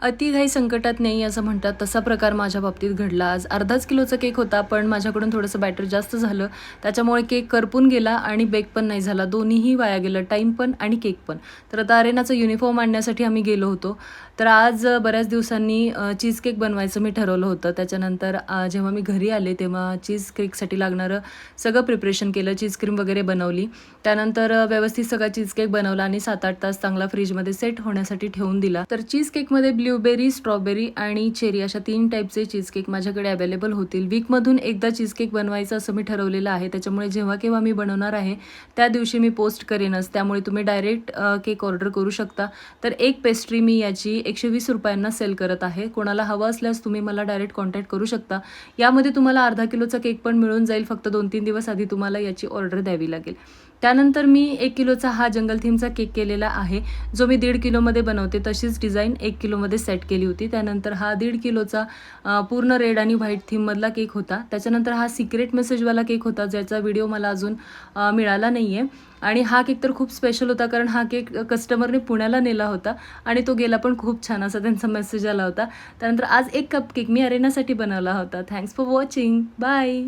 अति घाई संकटात नाही असं म्हणतात, तसा प्रकार माझ्या बाबतीत घडला. आज अर्धाच किलोचा केक होता, पण माझ्याकडून थोडंसं बॅटर जास्त झालं. त्याच्यामुळे केक करपून गेला आणि बेक पण नाही झाला. दोन्हीही वाया गेलं, टाईम पण आणि केक पण. तर आता अरेनाचा युनिफॉर्म आणण्यासाठी आम्ही गेलो होतो. तर आज बऱ्याच दिवसांनी चीज केक बनवायचं मी ठरवलं होतं. त्याच्यानंतर जेव्हा मी घरी आले, तेव्हा चीज केकसाठी लागणारं सगळं प्रिपरेशन केलं. चीज क्रीम वगैरे बनवली. त्यानंतर व्यवस्थित सगळा चीज केक बनवला आणि 7-8 तास चांगला फ्रीजमध्ये सेट होण्यासाठी ठेवून दिला. तर चीज केकमध्ये ब्लूबेरी, स्ट्रॉबेरी आणि चेरी अशा 3 टाईपचे चीज केक माझ्याकडे अवेलेबल होतील. वीकमधून एकदा चीज केक बनवायचं असं मी ठरवलेलं आहे. त्याच्यामुळे जेव्हा केव्हा मी बनवणार आहे त्या दिवशी मी पोस्ट करेनच. त्यामुळे तुम्ही डायरेक्ट केक ऑर्डर करू शकता. तर एक पेस्ट्री मी याची ₹120 सेल करत आहे. कोणाला हवं असल्यास तुम्ही मला डायरेक्ट कॉन्टॅक्ट करू शकता. यामध्ये तुम्हाला अर्धा किलोचा केक पण मिळून जाईल. फक्त 2-3 दिवस आधी तुम्हाला याची ऑर्डर द्यावी लागेल. त्यानंतर मी 1 किलोचा हा जंगल थीमचा केक केलेला आहे, जो मी 1.5 किलोमध्ये बनवते. तशीच डिझाईन 1 किलोमध्ये सेट केली होती. त्यानंतर हा 1.5 किलोचा पूर्ण रेड आणि व्हाईट थीममधला केक होता. त्याच्यानंतर हा सिक्रेट मेसेजवाला केक होता, ज्याचा व्हिडिओ मला अजून मिळाला नाही आहे. आणि हा केक तर खूप स्पेशल होता, कारण हा केक कस्टमरने पुण्याला नेला होता आणि तो गेला पण खूप छान असा त्यांचा मेसेज आला होता. त्यानंतर आज एक कप केक मी अरेनासाठी बनवला होता. Thanks for watching. बाय.